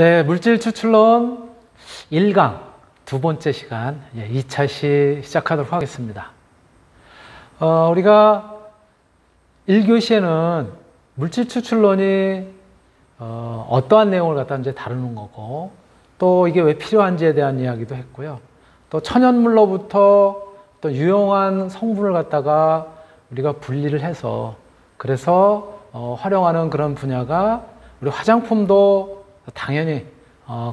네, 물질 추출론 1강 두 번째 시간 2차 시 시작하도록 하겠습니다. 우리가 1교시에는 물질 추출론이 어떠한 내용을 갖다 이제 다루는 거고, 또 이게 왜 필요한지에 대한 이야기도 했고요. 또 천연물로부터 또 유용한 성분을 갖다가 우리가 분리를 해서 그래서 활용하는 그런 분야가 우리 화장품도 당연히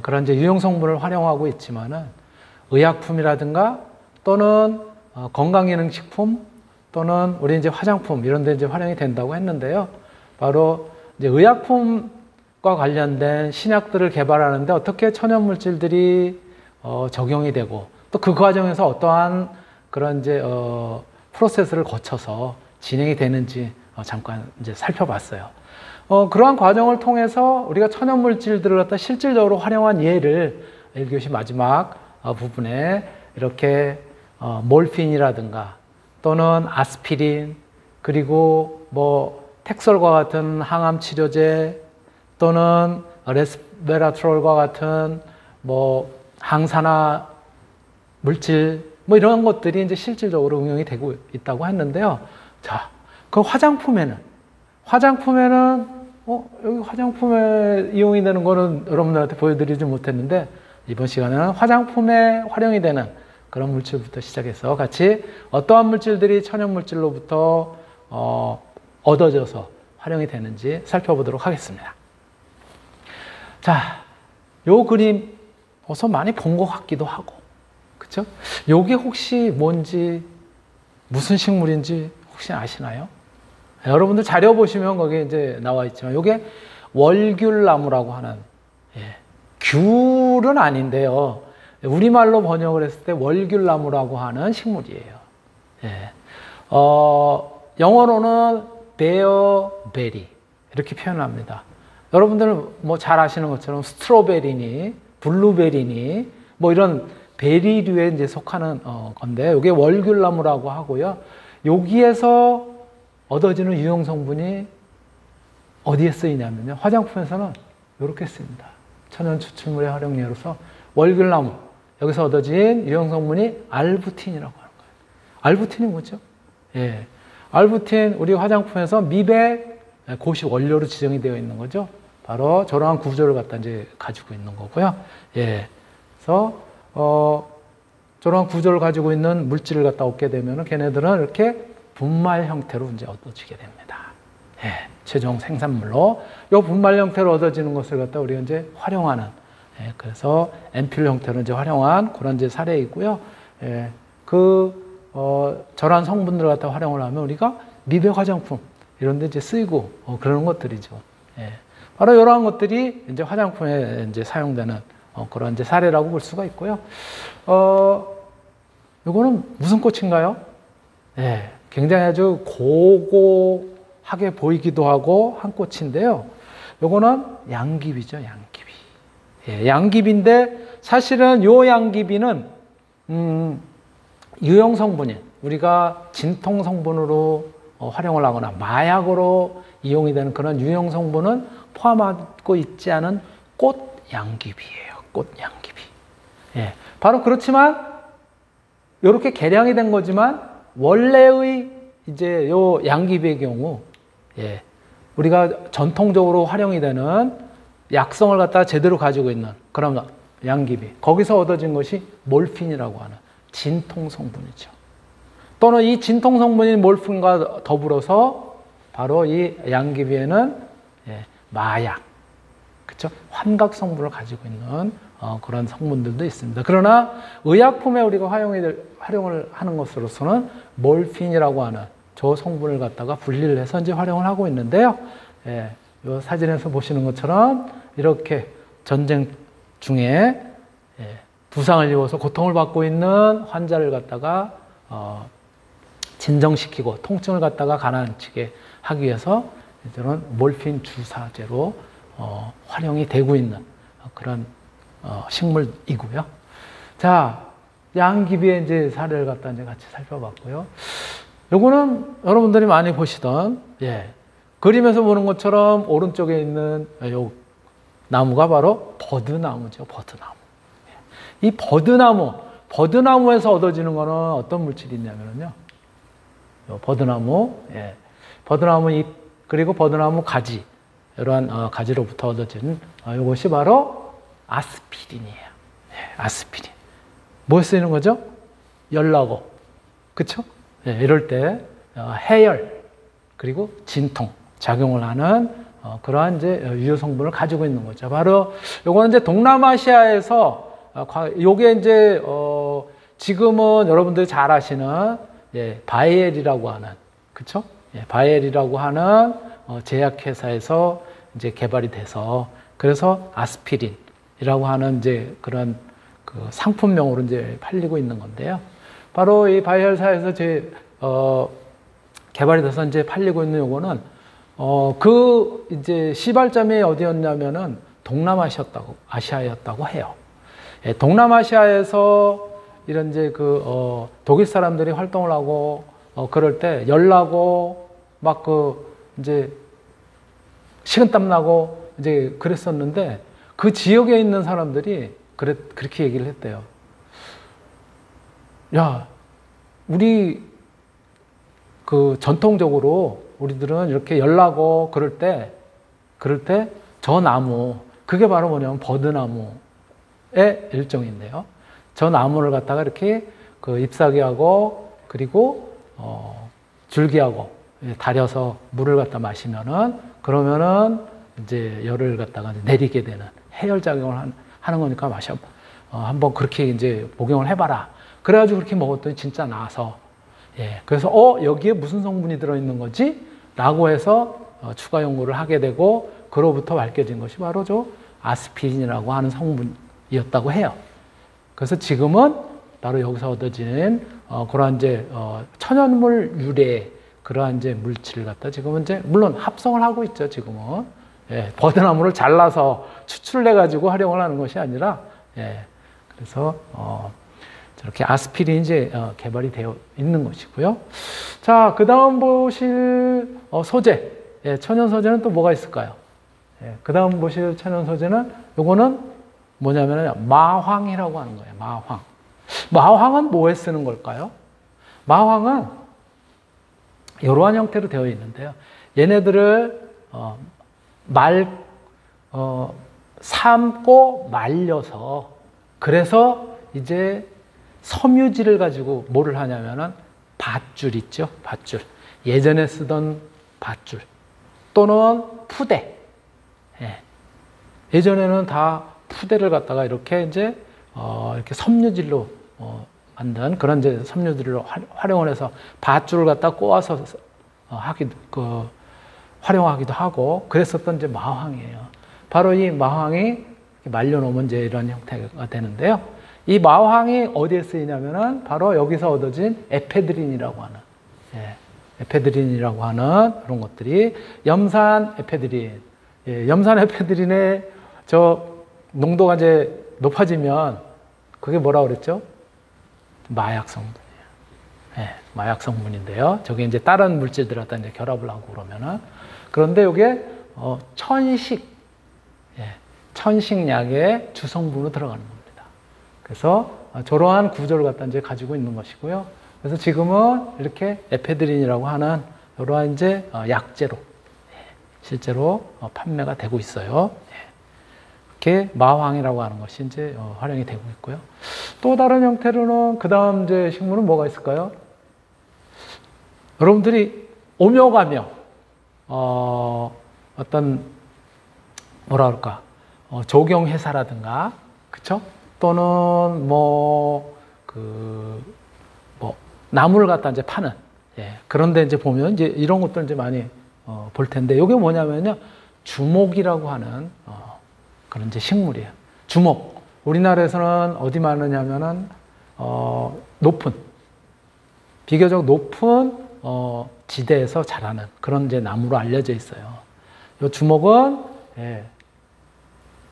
그런 이제 유용 성분을 활용하고 있지만은 의약품이라든가 또는 건강기능식품 또는 우리 이제 화장품 이런 데 이제 활용이 된다고 했는데요. 바로 이제 의약품과 관련된 신약들을 개발하는데 어떻게 천연물질들이 적용이 되고 또 그 과정에서 어떠한 그런 이제 프로세스를 거쳐서 진행이 되는지 잠깐 이제 살펴봤어요. 그러한 과정을 통해서 우리가 천연물질들을 갖다 실질적으로 활용한 예를 1교시 마지막 부분에 이렇게 몰핀이라든가 또는 아스피린 그리고 뭐 텍솔과 같은 항암 치료제 또는 레스베라트롤과 같은 뭐 항산화 물질 뭐 이런 것들이 이제 실질적으로 응용이 되고 있다고 했는데요. 자, 그 화장품에는 여기 화장품에 이용이 되는 거는 여러분들한테 보여드리지 못했는데 이번 시간에는 화장품에 활용이 되는 그런 물질부터 시작해서 같이 어떠한 물질들이 천연물질로부터 얻어져서 활용이 되는지 살펴보도록 하겠습니다. 자, 요 그림 어서 많이 본 것 같기도 하고, 그쵸? 요게 혹시 뭔지, 무슨 식물인지 혹시 아시나요? 여러분들 자료 보시면 거기에 이제 나와 있지만 요게 월귤나무라고 하는, 귤은 아닌데요. 우리말로 번역을 했을 때 월귤나무라고 하는 식물이에요. 영어로는 베어베리 이렇게 표현합니다. 여러분들 뭐 잘 아시는 것처럼 스트로베리니 블루베리니 뭐 이런 베리류에 이제 속하는 건데 이게 월귤나무라고 하고요. 여기에서 얻어지는 유용 성분이 어디에 쓰이냐면요. 화장품에서는 이렇게 쓰입니다. 천연 추출물의 활용 예로서 월귤나무 여기서 얻어진 유용 성분이 알부틴이라고 하는 거예요. 알부틴이 뭐죠? 알부틴 우리 화장품에서 미백 고시 원료로 지정이 되어 있는 거죠. 바로 저러한 구조를 갖다 이제 가지고 있는 거고요. 그래서 저러한 구조를 가지고 있는 물질을 갖다 얻게 되면은 걔네들은 이렇게 분말 형태로 이제 얻어지게 됩니다. 최종 생산물로 이 분말 형태로 얻어지는 것을 갖다 우리가 이제 활용하는, 그래서 앰플 형태로 이제 활용한 그런 이제 사례이고요. 저러한 성분들을 갖다 활용을 하면 우리가 미백 화장품 이런 데 이제 쓰이고 그런 것들이죠. 바로 이러한 것들이 이제 화장품에 이제 사용되는 그런 이제 사례라고 볼 수가 있고요. 이거는 무슨 꽃인가요? 굉장히 아주 고고하게 보이기도 하고 한 꽃인데요. 요거는 양귀비죠, 양귀비. 양귀비인데 사실은 요 양귀비는 유용 성분인 우리가 진통 성분으로 활용을 하거나 마약으로 이용이 되는 그런 유용 성분은 포함하고 있지 않은 꽃 양귀비예요. 꽃 양귀비. 바로 그렇지만 이렇게 개량이 된 거지만 원래의 이제 요 양귀비의 경우 우리가 전통적으로 활용이 되는 약성을 갖다가 제대로 가지고 있는 그런 양귀비 거기서 얻어진 것이 몰핀이라고 하는 진통 성분이죠. 또는 이 진통 성분인 몰핀과 더불어서 바로 이 양귀비에는 마약, 그렇죠? 환각 성분을 가지고 있는 그런 성분들도 있습니다. 그러나 의약품에 우리가 활용을 하는 것으로서는 몰핀이라고 하는 저 성분을 갖다가 분리를 해서 이제 활용을 하고 있는데요. 이 사진에서 보시는 것처럼 이렇게 전쟁 중에 부상을 입어서 고통을 받고 있는 환자를 갖다가 진정시키고 통증을 갖다가 가라앉히게 하기 위해서 이제는 몰핀 주사제로 활용이 되고 있는 그런 식물이고요. 자, 양귀비의 이제 사례를 갖다 이제 같이 살펴봤고요. 요거는 여러분들이 많이 보시던, 그림에서 보는 것처럼 오른쪽에 있는 요 나무가 바로 버드나무죠. 버드나무. 이 버드나무에서 얻어지는 거는 어떤 물질이 있냐면요. 버드나무, 버드나무 잎, 그리고 버드나무 가지, 이러한 가지로부터 얻어지는 이것이 바로 아스피린이에요. 아스피린. 뭐에 쓰이는 거죠? 열나고, 그쵸? 이럴 때 해열, 그리고 진통, 작용을 하는 그러한 이제 유효 성분을 가지고 있는 거죠. 바로 요거는 이제 동남아시아에서 요게 이제 지금은 여러분들이 잘 아시는 바이엘이라고 하는, 그쵸? 바이엘이라고 하는 제약회사에서 이제 개발이 돼서, 그래서 아스피린이라고 하는 이제 그런 그 상품명으로 이제 팔리고 있는 건데요. 바로 이 바이엘사에서 개발이 돼서 이제 팔리고 있는 요거는 그 이제 시발점이 어디였냐면은 아시아였다고 해요. 동남아시아에서 이런 이제 독일 사람들이 활동을 하고 그럴 때 열나고 막 이제 식은땀 나고 이제 그랬었는데, 그 지역에 있는 사람들이 그렇게 얘기를 했대요. 야, 우리 전통적으로 우리들은 이렇게 열나고 그럴 때 저 나무, 그게 바로 뭐냐면 버드나무의 일종인데요. 저 나무를 갖다가 이렇게 잎사귀하고 그리고 줄기하고 달여서 물을 갖다 마시면은, 그러면은 이제 열을 갖다가 내리게 되는 해열 작용을 하는 거니까 한번 그렇게 이제 복용을 해봐라. 그래가지고 그렇게 먹었더니 진짜 나아서, 그래서 여기에 무슨 성분이 들어있는 거지? 라고 해서 추가 연구를 하게 되고, 그로부터 밝혀진 것이 바로 저 아스피린이라고 하는 성분이었다고 해요. 그래서 지금은 바로 여기서 얻어진 그러한 이제 천연물 유래 그러한 이제 물질을 갖다 지금은 이제 물론 합성을 하고 있죠. 지금은 버드나무를 잘라서 추출을 해가지고 활용을 하는 것이 아니라, 그래서 저렇게 아스피린이 이제 개발이 되어 있는 것이고요. 자, 그 다음 보실 소재, 천연 소재는 또 뭐가 있을까요? 그 다음 보실 천연 소재는 요거는 뭐냐면 마황이라고 하는 거예요. 마황. 마황은 뭐에 쓰는 걸까요? 마황은 이러한 형태로 되어 있는데요. 얘네들을 삶고 말려서, 그래서 이제 섬유질을 가지고 뭐를 하냐면은 밧줄 있죠. 밧줄. 예전에 쓰던 밧줄 또는 푸대. 예전에는 다 푸대를 갖다가 이렇게 이제 이렇게 섬유질로 만든 그런 이제 섬유질로 활용을 해서 밧줄을 갖다 꼬아서 활용하기도 하고 그랬었던 이제 마황이에요. 바로 이 마황이 말려놓으면 이제 이런 형태가 되는데요. 이 마황이 어디에 쓰이냐면은 바로 여기서 얻어진 에페드린이라고 하는, 에페드린이라고 하는 그런 것들이 염산 에페드린, 염산 에페드린의 저 농도가 이제 높아지면 그게 뭐라 그랬죠? 마약 성분이에요. 마약 성분인데요. 저게 이제 다른 물질들 갖다 이제 결합을 하고 그러면은, 그런데 이게 천식약의 주성분으로 들어가는 겁니다. 그래서 저러한 구조를 갖다 이제 가지고 있는 것이고요. 그래서 지금은 이렇게 에페드린이라고 하는 이러한 이제 약재로 실제로 판매가 되고 있어요. 이렇게 마황이라고 하는 것이 이제 활용이 되고 있고요. 또 다른 형태로는 그 다음 이제 식물은 뭐가 있을까요? 여러분들이 오며 가며 어떤 뭐라 그럴까 조경회사라든가, 그쵸? 또는 나무를 갖다 이제 파는, 그런데 이제 보면 이제 이런 것들 이제 많이 볼 텐데, 이게 뭐냐면요, 주목이라고 하는 그런 이제 식물이에요. 주목. 우리나라에서는 어디 많으냐면은 비교적 높은 지대에서 자라는 그런 이제 나무로 알려져 있어요. 이 주목은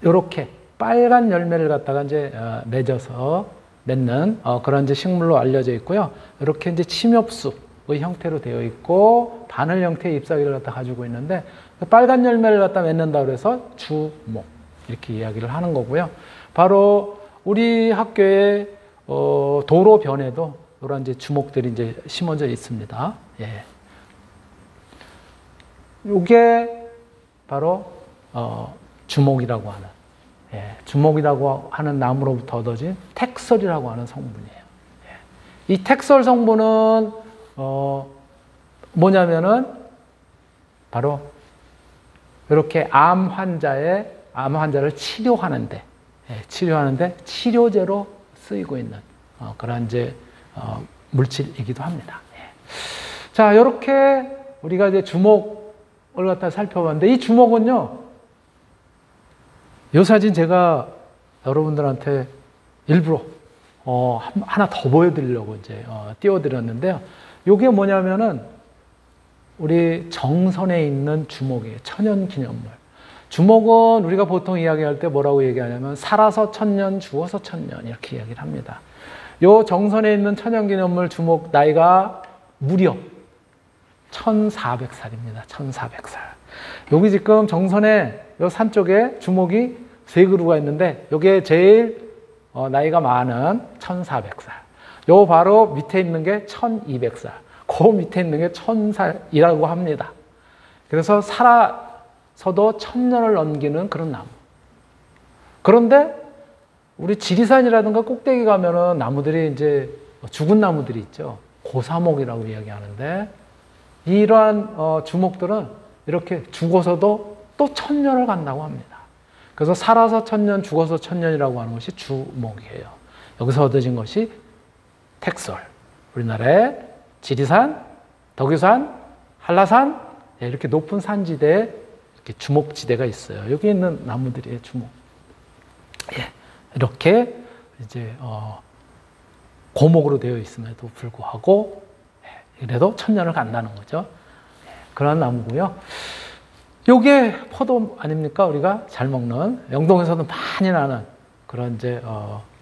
이렇게 빨간 열매를 갖다가 이제 맺어서 맺는 그런 이제 식물로 알려져 있고요. 이렇게 이제 침엽수의 형태로 되어 있고 바늘 형태의 잎사귀를 갖다 가지고 있는데, 빨간 열매를 갖다 맺는다 그래서 주목. 이렇게 이야기를 하는 거고요. 바로 우리 학교의 도로변에도 이런 이제 주목들이 이제 심어져 있습니다. 예. 이게 바로 주목이라고 하는, 예, 주목이라고 하는 나무로부터 얻어진 텍솔이라고 하는 성분이에요. 예. 이 텍솔 성분은 뭐냐면은 바로 이렇게 암 환자를 치료하는데, 예, 치료제로 쓰이고 있는 그런 이제 물질이기도 합니다. 예. 자, 이렇게 우리가 이제 주목을 갖다 살펴봤는데, 이 주목은요, 이 사진 제가 여러분들한테 일부러 하나 더 보여드리려고 이제 띄워드렸는데요. 이게 뭐냐면은 우리 정선에 있는 주목이에요. 천연기념물. 주목은 우리가 보통 이야기할 때 뭐라고 얘기하냐면 살아서 천년, 죽어서 천년 이렇게 이야기를 합니다. 요 정선에 있는 천연기념물 주목 나이가 무려 1400살입니다. 1400살. 여기 지금 정선에 요 산 쪽에 주목이 세 그루가 있는데 요게 제일 나이가 많은 1400살. 요 바로 밑에 있는 게 1200살. 그 밑에 있는 게 1000살이라고 합니다. 그래서 살아서도 1000년을 넘기는 그런 나무. 그런데 우리 지리산이라든가 꼭대기 가면은 나무들이 이제 죽은 나무들이 있죠. 고사목이라고 이야기하는데 이러한 주목들은 이렇게 죽어서도 또 1000년을 간다고 합니다. 그래서 살아서 1000년, 죽어서 1000년이라고 하는 것이 주목이에요. 여기서 얻어진 것이 텍솔. 우리나라의 지리산, 덕유산, 한라산, 이렇게 높은 산지대에 이렇게 주목지대가 있어요. 여기 있는 나무들이 주목. 예, 이렇게 이제 고목으로 되어 있음에도 불구하고 그래도 1000년을 간다는 거죠. 그런 나무고요. 요게 포도 아닙니까? 우리가 잘 먹는, 영동에서도 많이 나는 그런 이제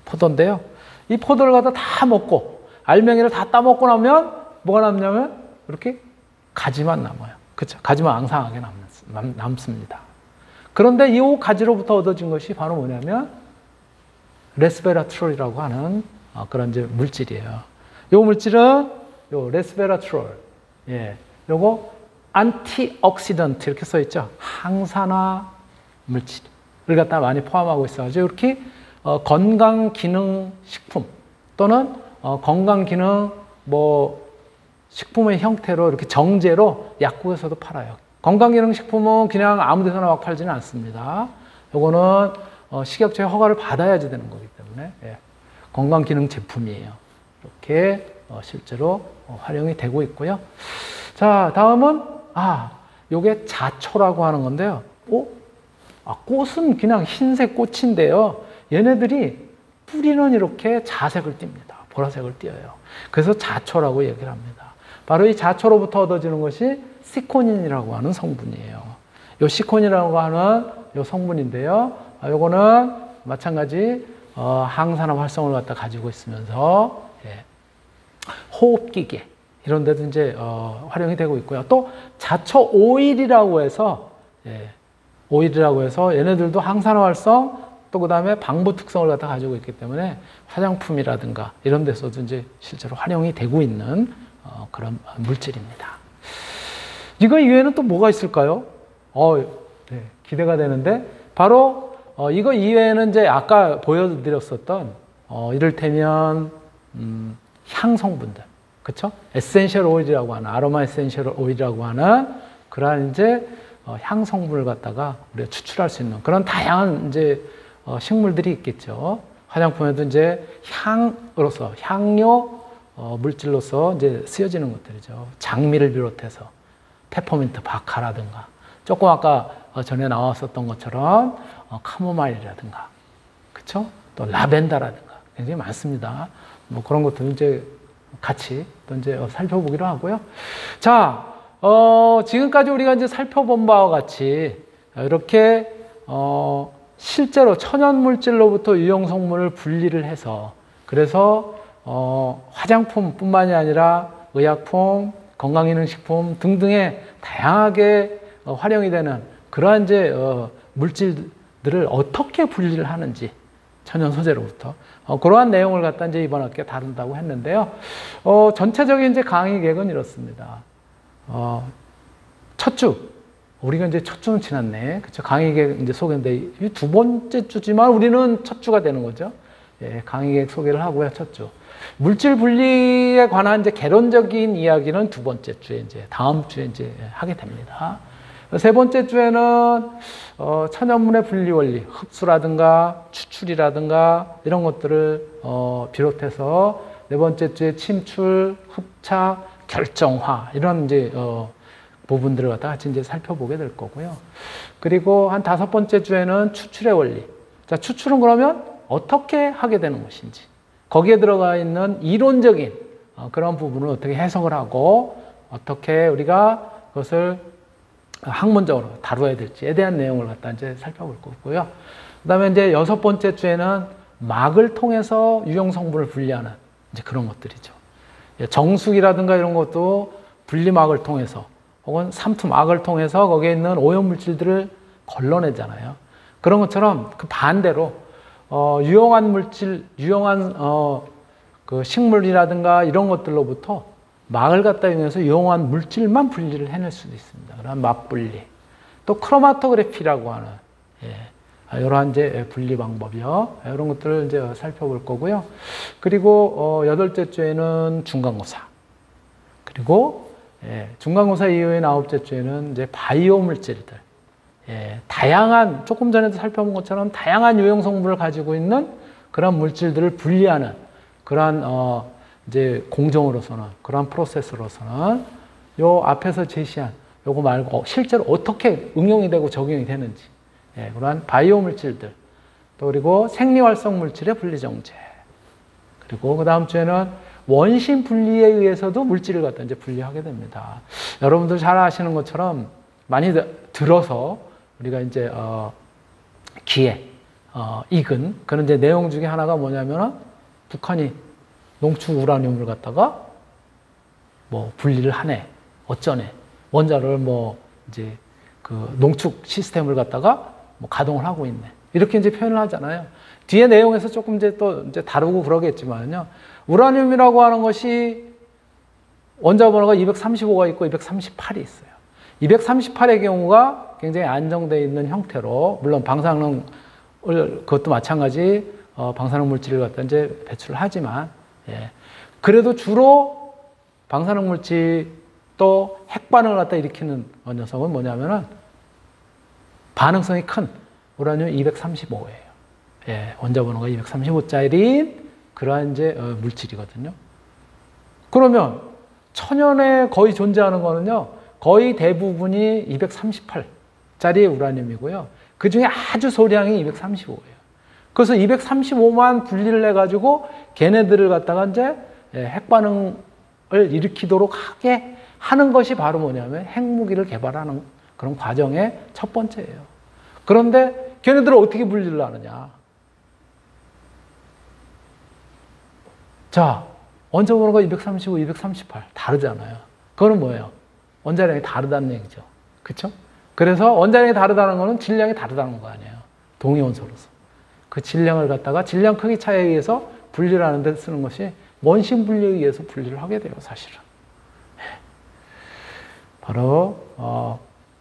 포도인데요. 이 포도를 갖다 다 먹고 알맹이를 다 따먹고 나면 뭐가 남냐면 이렇게 가지만 남아요. 그렇죠? 가지만 앙상하게 남습니다. 그런데 이 가지로부터 얻어진 것이 바로 뭐냐면 레스베라트롤이라고 하는 그런 이제 물질이에요. 이 물질은 요 레스베라트롤, 예, 요거 안티옥시던트 이렇게 써 있죠. 항산화 물질을 갖다 많이 포함하고 있어가지고 이렇게 건강기능식품 또는 건강기능 식품의 형태로 이렇게 정제로 약국에서도 팔아요. 건강기능식품은 그냥 아무 데서나 막 팔지는 않습니다. 요거는 식약처의 허가를 받아야지 되는 거기 때문에, 예, 건강기능 제품이에요. 이렇게 실제로 활용이 되고 있고요. 자, 다음은 요게 자초라고 하는 건데요. 꽃은 그냥 흰색 꽃인데요. 얘네들이 뿌리는 이렇게 자색을 띱니다. 보라색을 띄어요. 그래서 자초라고 얘기를 합니다. 바로 이 자초로부터 얻어지는 것이 시코닌이라고 하는 성분이에요. 요 시코닌이라고 하는 요 성분인데요. 요거는 마찬가지 항산화 활성을 갖다 가지고 있으면서, 예, 호흡기계 이런 데도 이제 활용이 되고 있고요. 또 자초 오일이라고 해서, 예, 오일이라고 해서 얘네들도 항산화 활성 또 그다음에 방부 특성을 갖다 가지고 있기 때문에 화장품이라든가 이런 데서도 이제 실제로 활용이 되고 있는 그런 물질입니다. 이거 이외에는 또 뭐가 있을까요? 네, 기대가 되는데 바로 이거 이외에는 이제 아까 보여드렸었던 이를테면 향 성분들, 그렇죠? 에센셜 오일이라고 하는, 아로마 에센셜 오일이라고 하는 그러한 이제 향 성분을 갖다가 우리가 추출할 수 있는 그런 다양한 이제 식물들이 있겠죠. 화장품에도 이제 향으로서, 향료 물질로서 이제 쓰여지는 것들이죠. 장미를 비롯해서 페퍼민트, 바카라든가, 조금 아까 전에 나왔었던 것처럼 카모마일이라든가, 그렇죠? 또 라벤더라든가 굉장히 많습니다. 뭐 그런 것도 이제 같이 또 이제 살펴보기로 하고요. 자, 지금까지 우리가 이제 살펴본 바와 같이 이렇게 실제로 천연 물질로부터 유용 성분을 분리를 해서, 그래서 화장품뿐만이 아니라 의약품, 건강기능식품 등등의 다양하게 활용이 되는 그러한 이제 물질 것들을 어떻게 분리를 하는지 천연 소재로부터 그러한 내용을 갖다 이제 이번 학기에 다룬다고 했는데요. 전체적인 이제 강의 계획은 이렇습니다. 첫 주, 우리가 이제 첫 주는 지났네. 그쵸? 강의 계획 이제 소개인데, 이 두 번째 주지만 우리는 첫 주가 되는 거죠. 예, 강의 계획 소개를 하고요, 첫 주. 물질 분리에 관한 이제 개론적인 이야기는 두 번째 주에 이제, 다음 주에 이제 하게 됩니다. 세 번째 주에는 천연문의 분리 원리, 흡수라든가 추출이라든가 이런 것들을 비롯해서 네 번째 주에 침출, 흡착, 결정화 이런 이제 부분들을 갖다 같이 이제 살펴보게 될 거고요. 그리고 한 다섯 번째 주에는 추출의 원리. 자, 추출은 그러면 어떻게 하게 되는 것인지, 거기에 들어가 있는 이론적인 그런 부분을 어떻게 해석을 하고 어떻게 우리가 그것을 학문적으로 다루어야 될지에 대한 내용을 갖다 이제 살펴볼 거고요. 그 다음에 이제 여섯 번째 주에는 막을 통해서 유형 성분을 분리하는 이제 그런 것들이죠. 정수기라든가 이런 것도 분리막을 통해서 혹은 삼투막을 통해서 거기에 있는 오염물질들을 걸러내잖아요. 그런 것처럼 그 반대로 유용한 물질, 유용한 그 식물이라든가 이런 것들로부터 막을 갖다 이용해서 유용한 물질만 분리를 해낼 수도 있습니다. 그런 막 분리. 또 크로마토그래피라고 하는 이러한 이제 분리 방법이요. 이런 것들을 이제 살펴볼 거고요. 그리고 여덟째 주에는 중간고사. 그리고 중간고사 이후에 아홉째 주에는 이제 바이오 물질들. 다양한, 조금 전에도 살펴본 것처럼 다양한 유형 성분을 가지고 있는 그런 물질들을 분리하는 그러한 이제 공정으로서는, 그러한 프로세스로서는 요 앞에서 제시한 요거 말고 실제로 어떻게 응용이 되고 적용이 되는지, 그러한 바이오 물질들, 또 그리고 생리활성 물질의 분리정제, 그리고 그 다음 주에는 원심 분리에 의해서도 물질을 갖다 이제 분리하게 됩니다. 여러분들 잘 아시는 것처럼 많이 들어서 우리가 이제 기에 익은 그런 이제 내용 중에 하나가 뭐냐면은 북한이 농축 우라늄을 갖다가 뭐 분리를 하네, 어쩌네, 원자를 뭐 이제 그 농축 시스템을 갖다가 뭐 가동을 하고 있네, 이렇게 이제 표현을 하잖아요. 뒤에 내용에서 조금 이제 또 이제 다루고 그러겠지만요. 우라늄이라고 하는 것이 원자 번호가 235가 있고 238이 있어요. 238의 경우가 굉장히 안정되어 있는 형태로, 물론 방사능, 그것도 마찬가지 방사능 물질을 갖다 이제 배출을 하지만, 그래도 주로 방사능 물질 또 핵반응을 갖다 일으키는 녀석은 뭐냐면은 반응성이 큰 우라늄 235예요. 원자 번호가 235짜리인 그러한 이제 물질이거든요. 그러면 천연에 거의 존재하는 거는요, 거의 대부분이 238짜리 우라늄이고요. 그 중에 아주 소량이 235예요. 그래서 235만 분리를 해가지고 걔네들을 갖다가 이제 핵반응을 일으키도록 하게 하는 것이 바로 뭐냐면 핵무기를 개발하는 그런 과정의 첫 번째예요. 그런데 걔네들을 어떻게 분리를 하느냐. 자, 원자 번호가 235, 238 다르잖아요. 그거는 뭐예요? 원자량이 다르다는 얘기죠. 그렇죠? 그래서 원자량이 다르다는 거는 질량이 다르다는 거 아니에요. 동위 원소로서. 그 질량을 갖다가 질량 크기 차이에 의해서 분리를 하는 데 쓰는 것이 원심 분리에 의해서 분리를 하게 돼요, 사실은. 바로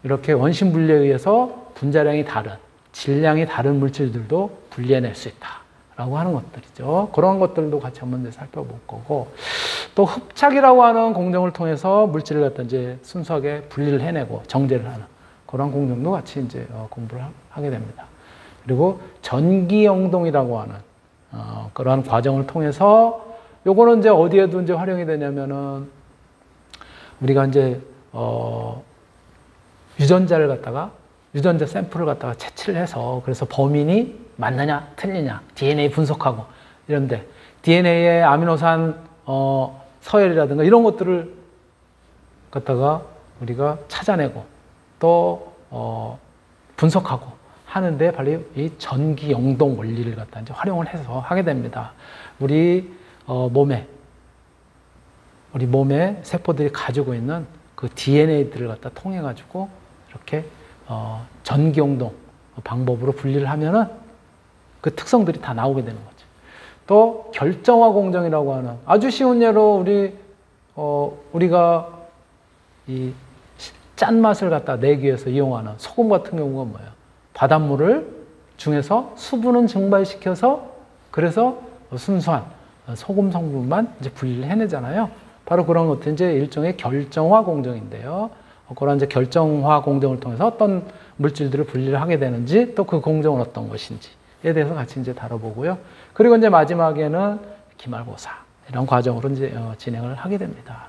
이렇게 원심 분리에 의해서 분자량이 다른, 질량이 다른 물질들도 분리해낼 수 있다라고 하는 것들이죠. 그런 것들도 같이 한번 살펴볼 거고, 또 흡착이라고 하는 공정을 통해서 물질을 갖다 이제 순수하게 분리를 해내고 정제를 하는 그런 공정도 같이 이제 공부를 하게 됩니다. 그리고 전기영동이라고 하는 그러한 과정을 통해서, 요거는 이제 어디에도 이제 활용이 되냐면은 우리가 이제 유전자를 갖다가, 유전자 샘플을 갖다가 채취를 해서, 그래서 범인이 맞느냐 틀리냐 DNA 분석하고 이런데 DNA의 아미노산 서열이라든가 이런 것들을 갖다가 우리가 찾아내고 또 분석하고 하는데 바로 이 전기 영동 원리를 갖다 이제 활용을 해서 하게 됩니다. 우리 몸에 세포들이 가지고 있는 그 DNA들을 갖다 통해 가지고 이렇게 전기 영동, 방법으로 분리를 하면은 그 특성들이 다 나오게 되는 거죠. 또 결정화 공정이라고 하는 아주 쉬운 예로 우리가 이 짠맛을 갖다 내기 위해서 이용하는 소금 같은 경우가 뭐예요? 바닷물을 중에서 수분은 증발시켜서 그래서 순수한 소금 성분만 이제 분리를 해내잖아요. 바로 그런 것들이 이제 일종의 결정화 공정인데요. 그런 이제 결정화 공정을 통해서 어떤 물질들을 분리를 하게 되는지 또 그 공정은 어떤 것인지에 대해서 같이 이제 다뤄보고요. 그리고 이제 마지막에는 기말고사 이런 과정으로 이제 진행을 하게 됩니다.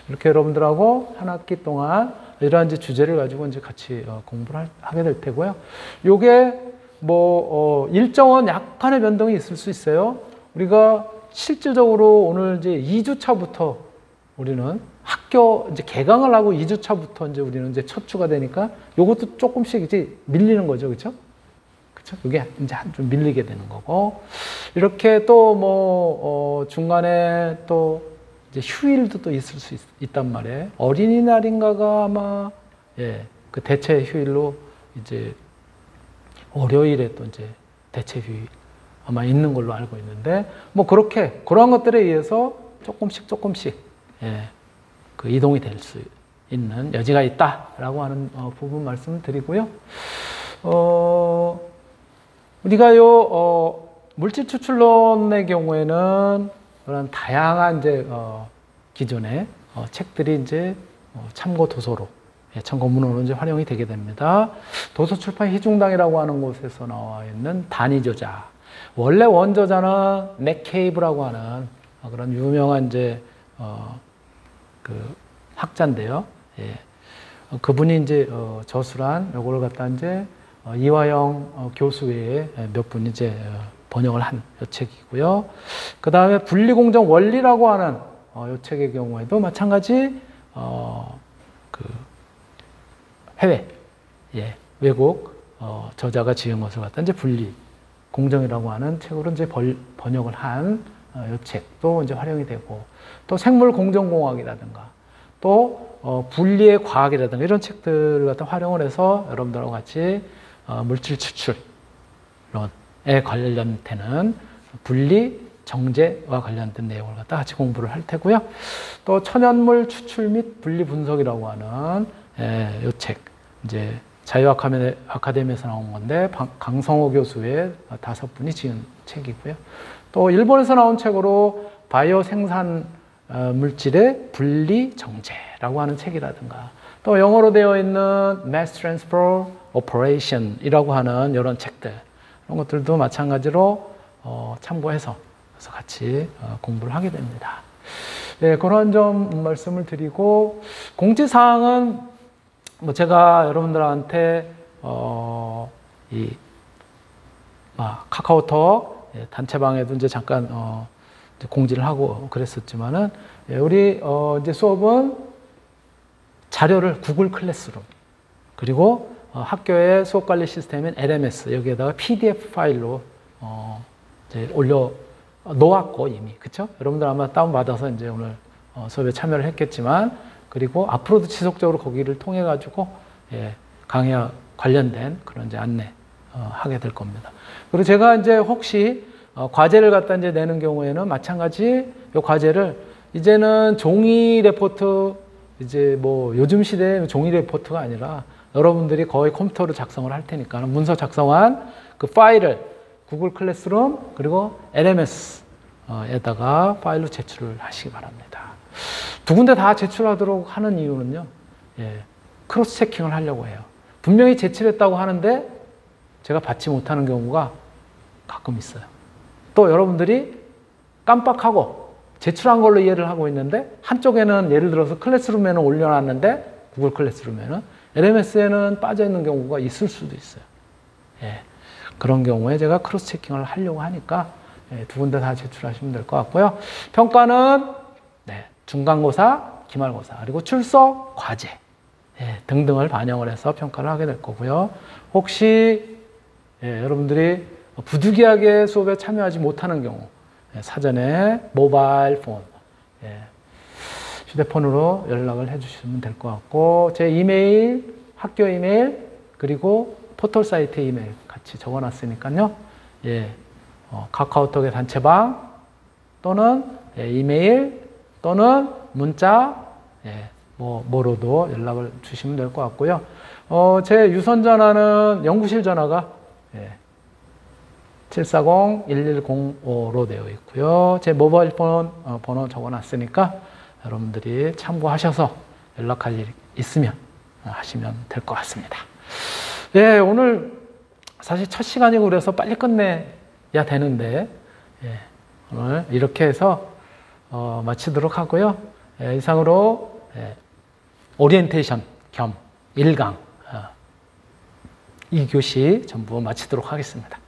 이렇게 여러분들하고 한 학기 동안 이러한 이제 주제를 가지고 이제 같이 공부를 하게 될 테고요. 요게 일정은 약간의 변동이 있을 수 있어요. 우리가 실질적으로 오늘 이제 2주차부터 우리는 학교 이제 개강을 하고 2주차부터 이제 우리는 이제 첫 주가 되니까 요것도 조금씩 이제 밀리는 거죠. 그렇죠? 그렇죠? 이게 이제 좀 밀리게 되는 거고. 이렇게 또 중간에 또 이제 휴일도 또 있을 수 있단 말이에요. 어린이날인가가 아마 그 대체 휴일로 이제 월요일에 또 이제 대체 휴일 아마 있는 걸로 알고 있는데 그렇게 그러한 것들에 의해서 조금씩 그 이동이 될 수 있는 여지가 있다라고 하는 부분 말씀을 드리고요. 우리가 물질 추출론의 경우에는 그런 다양한 이제 기존의 책들이 이제 참고 도서로 참고문으로 이제 활용이 되게 됩니다. 도서출판 희중당이라고 하는 곳에서 나와 있는 단위저자. 원래 원저자는 맥케이브라고 하는 그런 유명한 이제 그 학자인데요. 그분이 이제 저술한 요거를 갖다 이제 이화영 교수 외에 몇 분이 이제 번역을 한 요 책이고요. 그 다음에 분리공정 원리라고 하는 요 책의 경우에도 마찬가지 그 해외 외국 저자가 지은 것을 갖다 이제 분리 공정이라고 하는 책으로 이제 번역을 한 요 책도 이제 활용이 되고 또 생물 공정공학이라든가 또 분리의 과학이라든가 이런 책들을 갖다 활용을 해서 여러분들하고 같이 물질 추출론에 관련되는 분리 정제와 관련된 내용을 갖다 같이 공부를 할 테고요. 또 천연물 추출 및 분리 분석이라고 하는 요 책 이제 자유아카데미에서 나온 건데 강성호 교수의 5분이 지은 책이고요. 또 일본에서 나온 책으로 바이오 생산 물질의 분리 정제라고 하는 책이라든가 또 영어로 되어 있는 Mass Transfer Operation이라고 하는 이런 책들 이런 것들도 마찬가지로 참고해서 그래서 같이 공부를 하게 됩니다. 그런 점 말씀을 드리고 공지사항은 제가 여러분들한테 카카오톡 단체방에도 이제 잠깐 이제 공지를 하고 그랬었지만은 우리 이제 수업은 자료를 구글 클래스룸 그리고 학교의 수업 관리 시스템인 LMS 여기에다가 PDF 파일로 이제 올려 놓았고 이미 그렇죠? 여러분들 아마 다운 받아서 이제 오늘 수업에 참여를 했겠지만 그리고 앞으로도 지속적으로 거기를 통해 가지고 강의와 관련된 그런 이제 안내 하게 될 겁니다. 그리고 제가 이제 혹시 과제를 갖다 이제 내는 경우에는 마찬가지 이 과제를 이제는 종이 레포트 이제 요즘 시대의 종이 레포트가 아니라 여러분들이 거의 컴퓨터로 작성을 할 테니까 문서 작성한 그 파일을 구글 클래스룸 그리고 LMS에다가 파일로 제출을 하시기 바랍니다. 두 군데 다 제출하도록 하는 이유는요. 크로스 체킹을 하려고 해요. 분명히 제출했다고 하는데 제가 받지 못하는 경우가 가끔 있어요. 또 여러분들이 깜빡하고 제출한 걸로 이해를 하고 있는데 한쪽에는 예를 들어서 클래스룸에는 올려놨는데 구글 클래스룸에는 LMS에는 빠져있는 경우가 있을 수도 있어요. 그런 경우에 제가 크로스 체킹을 하려고 하니까 두 군데 다 제출하시면 될 것 같고요. 평가는 중간고사, 기말고사, 그리고 출석, 과제 등등을 반영을 해서 평가를 하게 될 거고요. 혹시 여러분들이 부득이하게 수업에 참여하지 못하는 경우 사전에 모바일 폰, 휴대폰으로 연락을 해주시면 될 것 같고 제 이메일, 학교 이메일, 그리고 포털 사이트 이메일 같이 적어놨으니까요. 예, 카카오톡의 단체방 또는 이메일 또는 문자 뭐로도 연락을 주시면 될 것 같고요. 제 유선 전화는 연구실 전화가 740-1105로 되어 있고요. 제 모바일 번호 적어놨으니까 여러분들이 참고하셔서 연락할 일 있으면 하시면 될 것 같습니다. 예, 오늘 사실 첫 시간이고 그래서 빨리 끝내야 되는데 오늘 이렇게 해서 마치도록 하고요. 이상으로 오리엔테이션 겸 1강 2교시 전부 마치도록 하겠습니다.